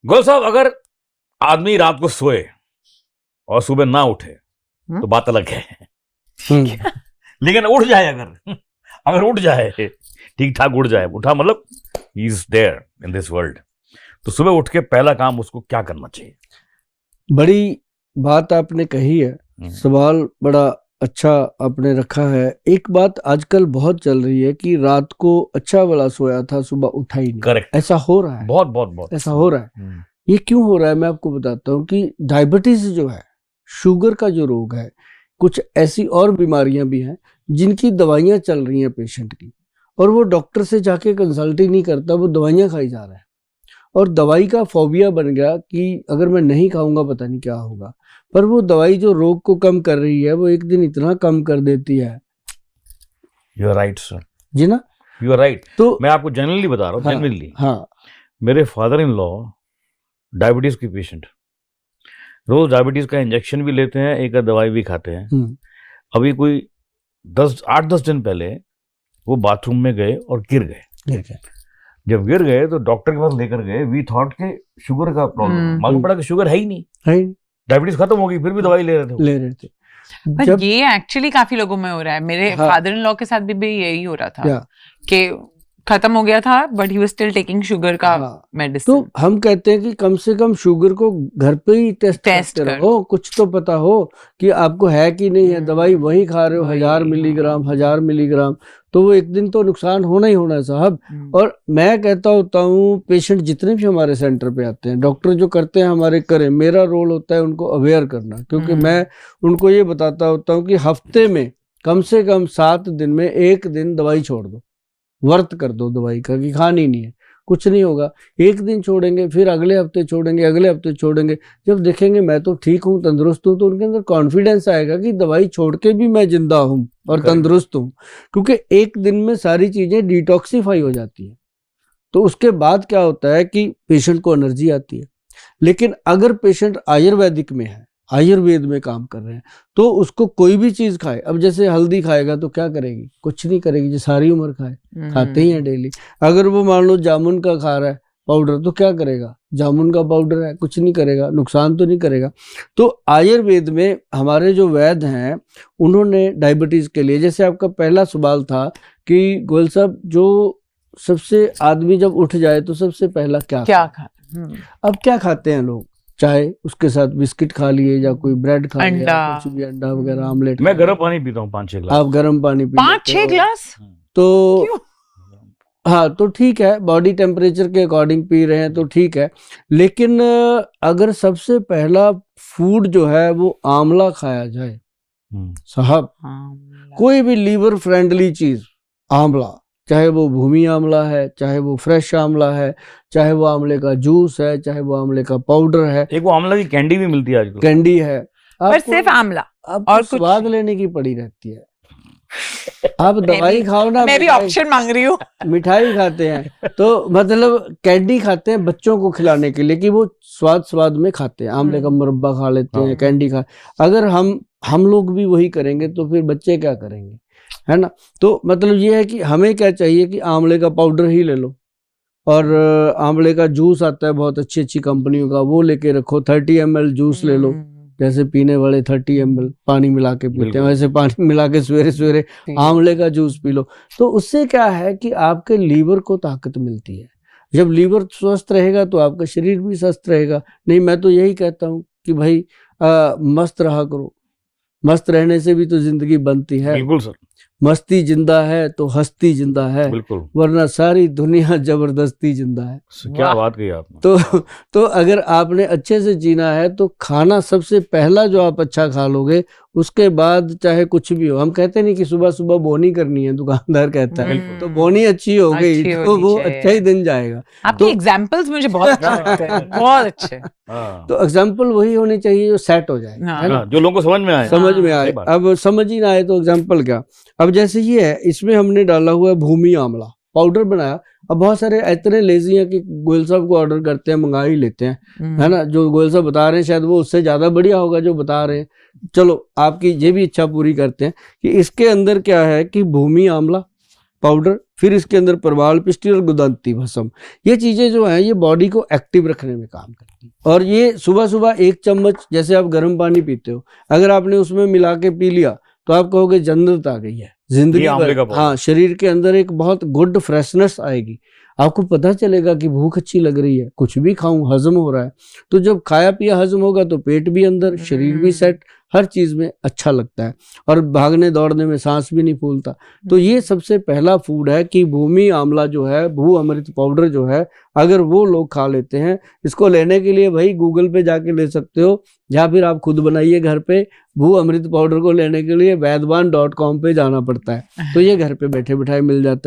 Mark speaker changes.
Speaker 1: गोल साहब, अगर आदमी रात को सोए और सुबह ना उठे तो बात अलग है। लेकिन उठ जाए, अगर उठ जाए, ठीक ठाक उठ जाए, उठा मतलब he is there in this world, तो सुबह उठ के पहला काम उसको क्या करना चाहिए?
Speaker 2: बड़ी बात आपने कही है, सवाल बड़ा अच्छा आपने रखा है। एक बात आजकल बहुत चल रही है कि रात को अच्छा वाला सोया था, सुबह उठा ही नहीं।
Speaker 1: करेक्ट।
Speaker 2: ऐसा हो रहा है,
Speaker 1: बहुत बहुत बहुत
Speaker 2: ऐसा हो रहा है। ये क्यों हो रहा है मैं आपको बताता हूँ कि डायबिटीज जो है, शुगर का जो रोग है, कुछ ऐसी और बीमारियां भी हैं जिनकी दवाइयां चल रही हैं पेशेंट की, और वो डॉक्टर से जाके कंसल्ट ही नहीं करता, वो दवाइयां खाई जा रहा है, और दवाई का फोबिया बन गया कि अगर मैं नहीं खाऊंगा पता नहीं क्या होगा। पर वो दवाई जो रोग को कम कर रही है, वो एक दिन इतना कम कर देती है।
Speaker 1: यू आर राइट सर
Speaker 2: जी ना,
Speaker 1: यू आर राइट।
Speaker 2: तो
Speaker 1: मैं आपको जनरली बता रहा हूँ,
Speaker 2: हाँ,
Speaker 1: जनरली
Speaker 2: हाँ,
Speaker 1: मेरे फादर इन लॉ डायबिटीज के पेशेंट, रोज डायबिटीज का इंजेक्शन भी लेते हैं, एक दवाई भी खाते हैं। अभी कोई 8-10 दिन पहले वो बाथरूम में गए और गिर गए। जब गिर गए तो डॉक्टर के पास लेकर गए, वी थॉट के शुगर का प्रॉब्लम, मालूम पड़ा कि शुगर है ही नहीं, डायबिटीज खत्म हो गई, फिर भी दवाई ले रहे थे।
Speaker 3: पर ये एक्चुअली काफी लोगों में हो रहा है। मेरे फादर इन लॉ के साथ भी यही हो रहा था कि खत्म हो गया था, but he was still taking sugar का मेडिसिन।
Speaker 2: तो हम कहते हैं कि कम से कम शुगर को घर पे ही टेस्ट करो, कुछ तो पता हो कि आपको है कि नहीं है। दवाई वही खा रहे हो 1000 मिलीग्राम, तो वो एक दिन तो नुकसान होना ही होना है साहब। और मैं कहता होता हूँ, पेशेंट जितने भी हमारे सेंटर पे आते हैं, डॉक्टर जो करते हैं हमारे करें, मेरा रोल होता है उनको अवेयर करना, क्योंकि मैं उनको ये बताता होता हूँ कि हफ्ते में कम से कम 7 दिन में 1 दिन दवाई छोड़ दो, वर्त कर दो दवाई का कि खानी नहीं है, कुछ नहीं होगा। 1 दिन छोड़ेंगे, फिर अगले हफ्ते छोड़ेंगे, अगले हफ्ते छोड़ेंगे। जब देखेंगे मैं तो ठीक हूँ, तंदुरुस्त हूँ, तो उनके अंदर कॉन्फिडेंस आएगा कि दवाई छोड़ के भी मैं जिंदा हूँ और तंदुरुस्त हूँ, क्योंकि 1 दिन में सारी चीजें डिटॉक्सिफाई हो जाती है। तो उसके बाद क्या होता है कि पेशेंट को एनर्जी आती है। लेकिन अगर पेशेंट आयुर्वेदिक में है, आयुर्वेद में काम कर रहे हैं, तो उसको कोई भी चीज खाए, अब जैसे हल्दी खाएगा तो क्या करेगी? कुछ नहीं करेगी, जो सारी उम्र खाए, खाते ही हैं डेली। अगर वो मान लो जामुन का खा रहा है पाउडर, तो क्या करेगा? जामुन का पाउडर है, कुछ नहीं करेगा, नुकसान तो नहीं करेगा। तो आयुर्वेद में हमारे जो वैद्य हैं, उन्होंने डायबिटीज के लिए, जैसे आपका पहला सवाल था कि गोयल साहब, जो सबसे आदमी जब उठ जाए तो सबसे पहला क्या खाए? अब क्या खाते हैं लोग? चाहे उसके साथ बिस्किट खा लिए, या कोई ब्रेड खा लिया, कुछ भी अंडा वगैरह, आमलेट।
Speaker 1: मैं गर्म पानी पीता हूँ 5-6 गिलास।
Speaker 2: आप गर्म पानी पी
Speaker 3: 5-6 गिलास?
Speaker 2: तो हाँ, तो ठीक है, बॉडी टेम्परेचर के अकॉर्डिंग पी रहे हैं तो ठीक है। लेकिन अगर सबसे पहला फूड जो है वो आंवला खाया जाए साहब, कोई भी लीवर फ्रेंडली चीज, आंवला, चाहे वो भूमि आंवला है, चाहे वो फ्रेश आंवला है, चाहे वो आंवले का जूस है, चाहे वो आंवले का पाउडर है,
Speaker 1: एक वो आंवला की कैंडी भी मिलती है आजकल,
Speaker 2: कैंडी है,
Speaker 3: पर सिर्फ आंवला
Speaker 2: और स्वाद लेने की पड़ी रहती है। आप दवाई खाओ ना,
Speaker 3: मैं भी ऑप्शन मांग रही हूँ।
Speaker 2: मिठाई खाते हैं तो मतलब कैंडी खाते हैं बच्चों को खिलाने के लिए कि वो स्वाद में खाते हैं। आंवले का मुरब्बा खा लेते हैं, कैंडी खा। अगर हम लोग भी वही करेंगे तो फिर बच्चे क्या करेंगे, है ना? तो मतलब ये है कि हमें क्या चाहिए कि आंवले का पाउडर ही ले लो, और आंवले का जूस आता है बहुत अच्छी अच्छी कंपनियों का, वो लेके रखो। 30 ml जूस ले लो, जैसे पीने वाले 30 ml पानी मिला के पीते हैं, वैसे पानी मिला के सवेरे सवेरे आंवले का जूस पी लो। तो उससे क्या है कि आपके लीवर को ताकत मिलती है। जब लीवर स्वस्थ रहेगा तो आपका शरीर भी स्वस्थ रहेगा। नहीं, मैं तो यही कहता हूँ कि भाई मस्त रहा करो, मस्त रहने से भी तो जिंदगी बनती है।
Speaker 1: बिल्कुल सर,
Speaker 2: मस्ती जिंदा है तो हस्ती जिंदा है,
Speaker 1: बिल्कुल,
Speaker 2: वरना सारी दुनिया जबरदस्ती जिंदा है।
Speaker 1: क्या बात कही आपने।
Speaker 2: तो अगर आपने अच्छे से जीना है तो खाना सबसे पहला जो आप अच्छा खा लोगे, उसके बाद चाहे कुछ भी हो। हम कहते नहीं कि सुबह सुबह बोनी करनी है, दुकानदार कहता है, तो बोनी अच्छी हो गई तो वो अच्छा ही दिन जाएगा।
Speaker 3: आपके एग्जाम्पल्स मुझे बहुत अच्छे लगते हैं, बहुत अच्छे।
Speaker 2: तो एग्जाम्पल वही होनी चाहिए जो सेट हो जाए, है ना?
Speaker 1: जो लोगों को समझ में आए।
Speaker 2: अब समझ ही ना आए तो एग्जाम्पल क्या? अब जैसे ये है, इसमें हमने डाला हुआ है भूमि आंवला, पाउडर बनाया। अब बहुत सारे इतने लेजी हैं कि गोयल साहब को ऑर्डर करते हैं, मंगा ही लेते हैं, है ना? जो गोयल साहब बता रहे हैं शायद वो उससे ज्यादा बढ़िया होगा जो बता रहे हैं। चलो, आपकी ये भी इच्छा पूरी करते हैं कि इसके अंदर क्या है कि भूमि आंवला, पाउडर, फिर इसके अंदर प्रवाल पिष्टी और गुदंती भस्म। ये चीजें जो हैं ये बॉडी को एक्टिव रखने में काम करती हैं। और ये सुबह सुबह 1 चम्मच, जैसे आप गर्म पानी पीते हो, अगर आपने उसमें मिला के पी लिया तो आप कहोगे जन्नत आ गई है, जिंदगी भर, हाँ, शरीर के अंदर एक बहुत गुड फ्रेशनेस आएगी। आपको पता चलेगा कि भूख अच्छी लग रही है, कुछ भी खाऊं हजम हो रहा है। तो जब खाया पिया हजम होगा तो पेट भी अंदर, शरीर भी सेट, हर चीज में अच्छा लगता है और भागने दौड़ने में सांस भी नहीं फूलता। तो ये सबसे पहला फूड है कि भूमि आंवला जो है, भू अमृत पाउडर जो है, अगर वो लोग खा लेते हैं, इसको लेने के लिए भाई गूगल पे जाके ले सकते हो या फिर आप खुद बनाइए घर पे। भू अमृत पाउडर को लेने के लिए वैद्यवान.com पे जाना पड़ता है, तो ये घर पे बैठे बिठाए मिल जाता है।